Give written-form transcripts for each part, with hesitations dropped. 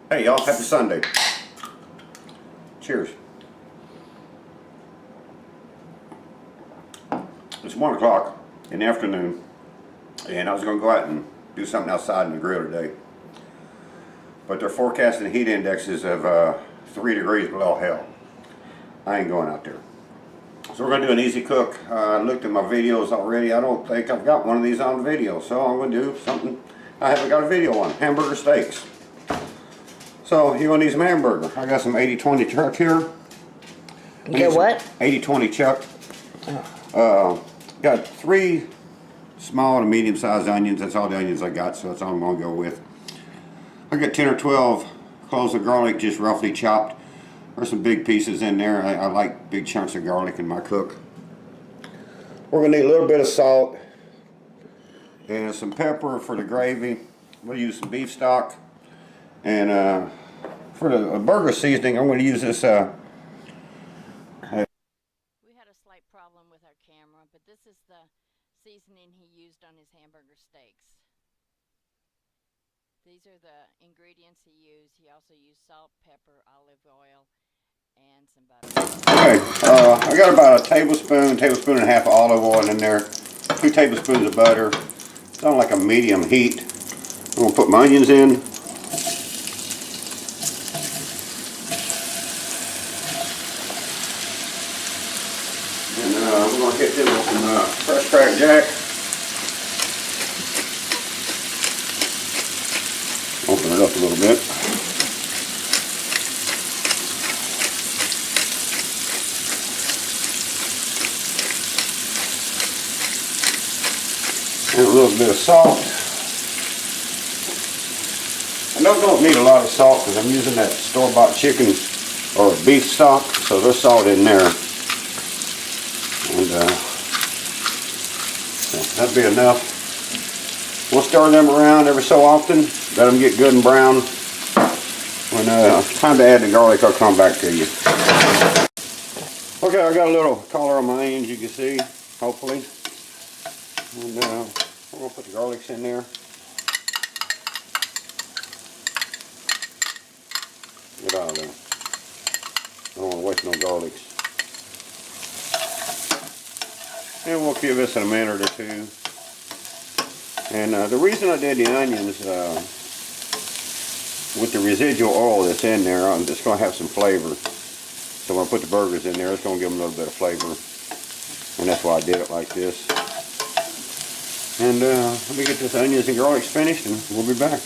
Hey y'all, happy Sunday. Cheers. It's 1 o'clock in the afternoon and I was going to go out and do something outside in the grill today. But they're forecasting heat indexes of 3 degrees below hell. I ain't going out there. So we're going to do an easy cook. I looked at my videos already. I don't think I've got one of these on video. So I'm going to do something I haven't got a video on. Hamburger steaks. So you want to need some hamburger. I got some 80-20 chuck here. You get what? 80-20 chuck. Got 3 small to medium sized onions. That's all the onions I got, so that's all I'm going to go with. I got 10 or 12 cloves of garlic just roughly chopped. There's some big pieces in there. I like big chunks of garlic in my cook. We're going to need a little bit of salt and some pepper for the gravy. We'll use some beef stock. And for the burger seasoning, I'm going to use this. We had a slight problem with our camera, but this is the seasoning he used on his hamburger steaks. These are the ingredients he used. He also used salt, pepper, olive oil, and some butter. Okay, I got about a tablespoon and a half of olive oil in there, 2 tablespoons of butter. It's on like a medium heat. I'm going to put my onions in. And we're going to hit them with some fresh cracked jack. Open it up a little bit. And a little bit of salt. I don't need a lot of salt because I'm using that store-bought chicken or beef stock, so there's salt in there. And so that'd be enough. We'll stir them around every so often, let them get good and brown. When it's time to add the garlic, I'll come back to you. Okay, I got a little color on my onions, you can see, hopefully. And we're going to put the garlics in there. Get out of there. I don't want to waste no garlics. And we'll give this a minute or two. And the reason I did the onions with the residual oil that's in there, I'm just going to have some flavor. So when I put the burgers in there, it's going to give them a little bit of flavor. And that's why I did it like this. And let me get this onions and garlic finished and we'll be back.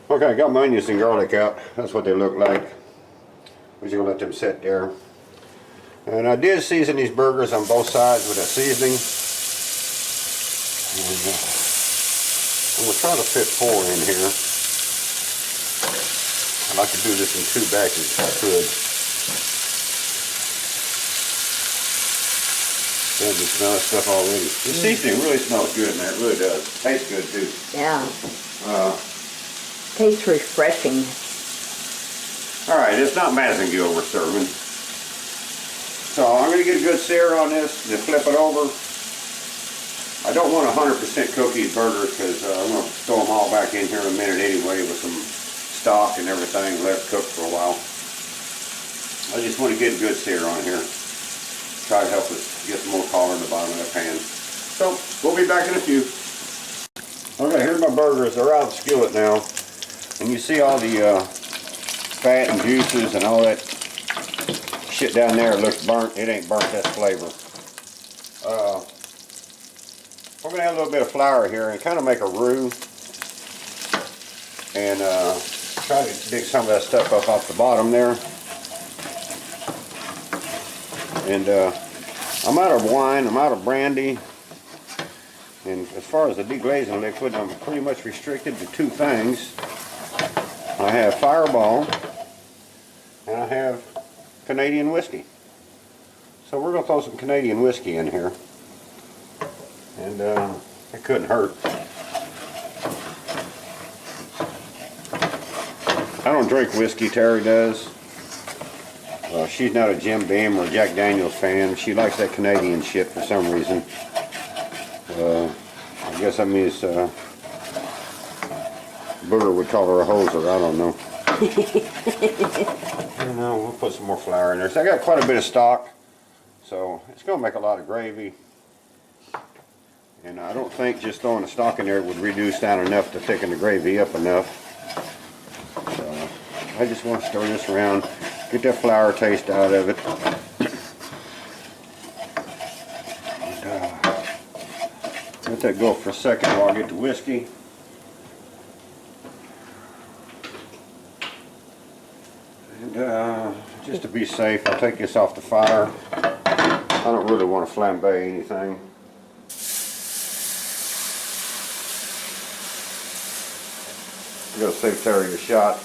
Okay, I got my onions and garlic out. That's what they look like. We're just going to let them sit there. And I did season these burgers on both sides with that seasoning. And, I'm going to try to fit 4 in here. I'd like to do this in 2 batches if I could. You can smell that stuff already. The seasoning really smells good, man. It really does. Tastes good too. Yeah. Tastes refreshing. Alright, it's not Mazingil we're serving. So I'm going to get a good sear on this and flip it over. I don't want 100% cook these burgers because I'm going to throw them all back in here in a minute anyway with some stock and everything and let it cook for a while. I just want to get a good sear on here. Try to help us get some more color in the bottom of that pan. So we'll be back in a few. Okay, here's my burgers. They're out of the skillet now. And you see all the fat and juices and all that shit down there. It looks burnt. It ain't burnt, that's flavor. We're going to add a little bit of flour here and kind of make a roux. And try to dig some of that stuff up off the bottom there. And I'm out of wine, I'm out of brandy. And as far as the deglazing liquid, I'm pretty much restricted to 2 things. I have Fireball and I have Canadian whiskey. So we're going to throw some Canadian whiskey in here. And it couldn't hurt. I don't drink whiskey, Terry does. She's not a Jim Beam or Jack Daniels fan. She likes that Canadian shit for some reason. I guess that means Booger would call her a hoser. I don't know. I don't know. We'll put some more flour in there. So I got quite a bit of stock, so it's going to make a lot of gravy. And I don't think just throwing the stock in there would reduce down enough to thicken the gravy up enough. So I just want to stir this around, get that flour taste out of it. And, let that go for a second while I get the whiskey. And just to be safe, I'll take this off the fire. I don't really want to flambe anything. You gotta save Terry a shot.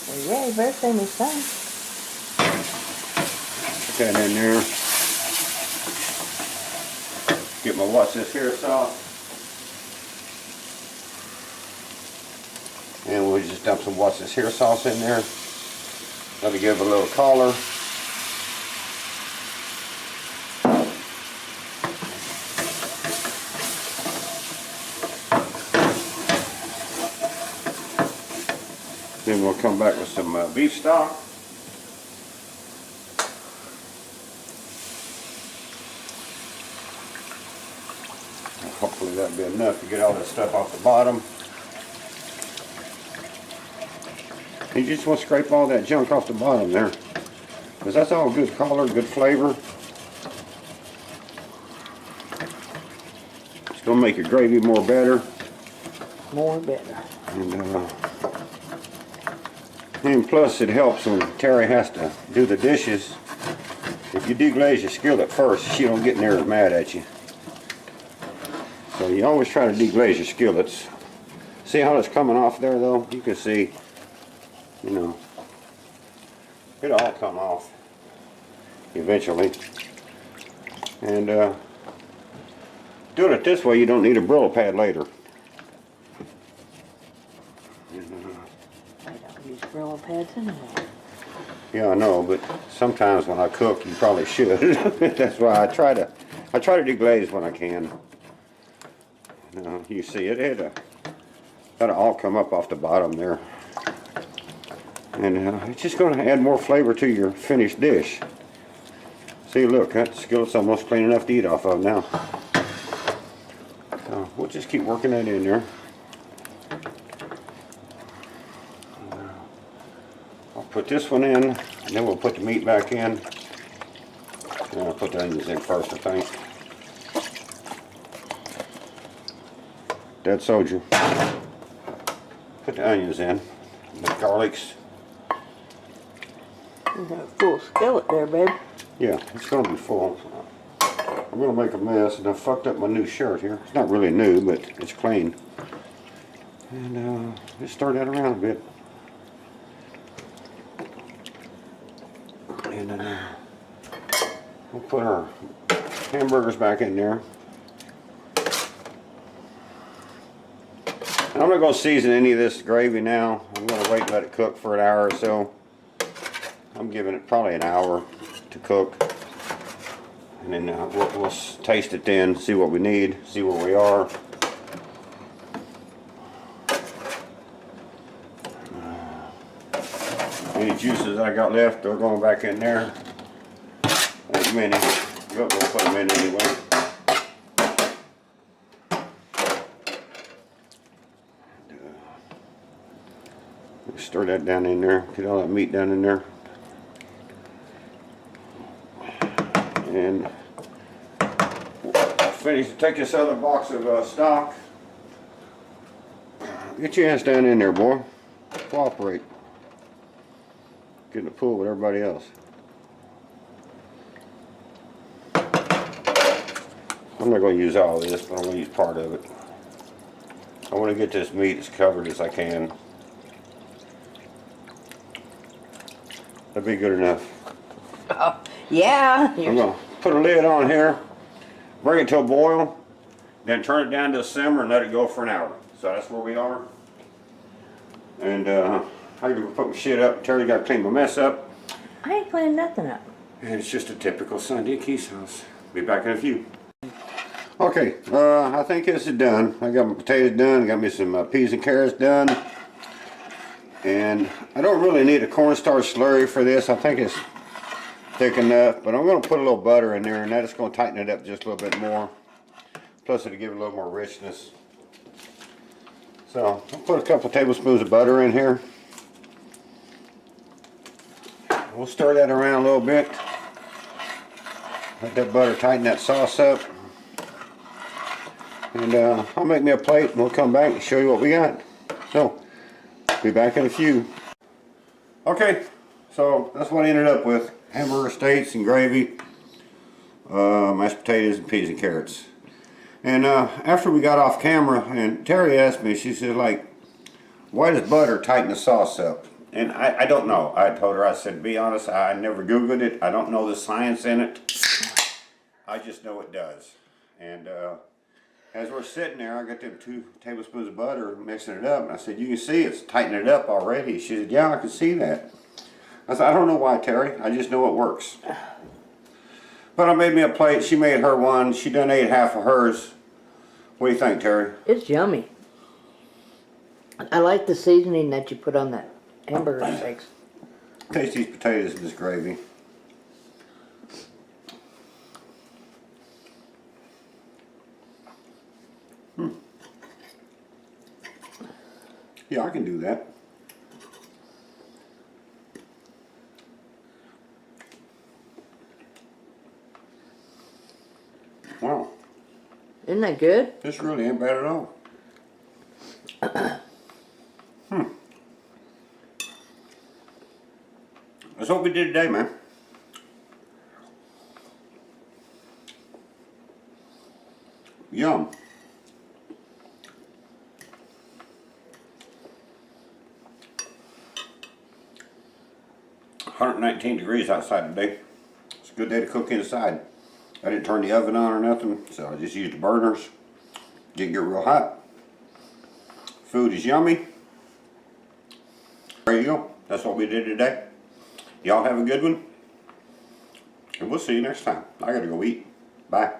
Well, yeah, you better save me some. Put that in there. Get my what's this here sauce. And we'll just dump some what's this here sauce in there. Let me give it a little color. Then we'll come back with some beef stock. Hopefully that'll be enough to get all that stuff off the bottom. You just want to scrape all that junk off the bottom there, because that's all good color, good flavor. It's going to make your gravy more better. More better. And plus it helps when Terry has to do the dishes. If you deglaze your skillet first, she don't get near as mad at you. So you always try to deglaze your skillets. See how it's coming off there though? You can see, you know, it'll all come off eventually. And doing it this way, you don't need a Brillo pad later. I don't use Brillo pads anyway. Yeah, I know, but sometimes when I cook, you probably should. That's why I try to deglaze when I can. You see it, that'll all come up off the bottom there. And it's just going to add more flavor to your finished dish. See, look, that skillet's almost clean enough to eat off of now. So we'll just keep working that in there. I'll put this one in, and then we'll put the meat back in. And I'll put the onions in first, I think. Dead soldier. Put the onions in, the garlics. You got a full skillet there, babe. Yeah, it's going to be full. I'm going to make a mess, and I fucked up my new shirt here. It's not really new, but it's clean. And just stir that around a bit. And we'll put our hamburgers back in there. And I'm not going to season any of this gravy now. I'm going to wait and let it cook for an hour or so. I'm giving it probably an hour to cook. And then we'll taste it then, see what we need, see where we are. Any juices I got left are going back in there. Not many. We'll put them in anyway. Stir that down in there. Get all that meat down in there. And I'll finish to take this other box of stock. Get your ass down in there, boy. Cooperate. Get in the pool with everybody else. I'm not going to use all of this, but I'm going to use part of it. I want to get this meat as covered as I can. That'd be good enough. Oh, yeah. I'm going to put a lid on here, bring it to a boil, then turn it down to a simmer and let it go for an hour. So that's where we are. And I can put my shit up. Terry got to clean my mess up. I ain't cleaning nothing up. And it's just a typical Sunday at Keith's house. Be back in a few. Okay, I think this is done. I got my potatoes done, got me some peas and carrots done. And I don't really need a cornstarch slurry for this. I think it's thick enough, but I'm going to put a little butter in there, and that's going to tighten it up just a little bit more. Plus it'll give it a little more richness. So I'll put a couple of tablespoons of butter in here. We'll stir that around a little bit. Let that butter tighten that sauce up. And I'll make me a plate and we'll come back and show you what we got. So, be back in a few. Okay, so that's what I ended up with. Hamburger steaks and gravy, mashed potatoes and peas and carrots. And after we got off camera, and Terry asked me, she said, like, why does butter tighten the sauce up? And I don't know. I told her, I said, to be honest, I never Googled it. I don't know the science in it. I just know it does. And as we're sitting there, I got them 2 tablespoons of butter mixing it up. And I said, you can see it's tightening it up already. She said, yeah, I can see that. I said, I don't know why, Terry. I just know it works. But I made me a plate. She made her one. She done ate half of hers. What do you think, Terry? It's yummy. I like the seasoning that you put on that hamburger steaks. Taste these potatoes in this gravy. Yeah, I can do that. Wow. Isn't that good? This really ain't bad at all. That's what we did today, man. Yum. "119 degrees outside today. It's a good day to cook inside. I didn't turn the oven on or nothing, so I just used the burners. Didn't get real hot. Food is yummy. There you go. That's what we did today. Y'all have a good one. And we'll see you next time. I gotta go eat. Bye.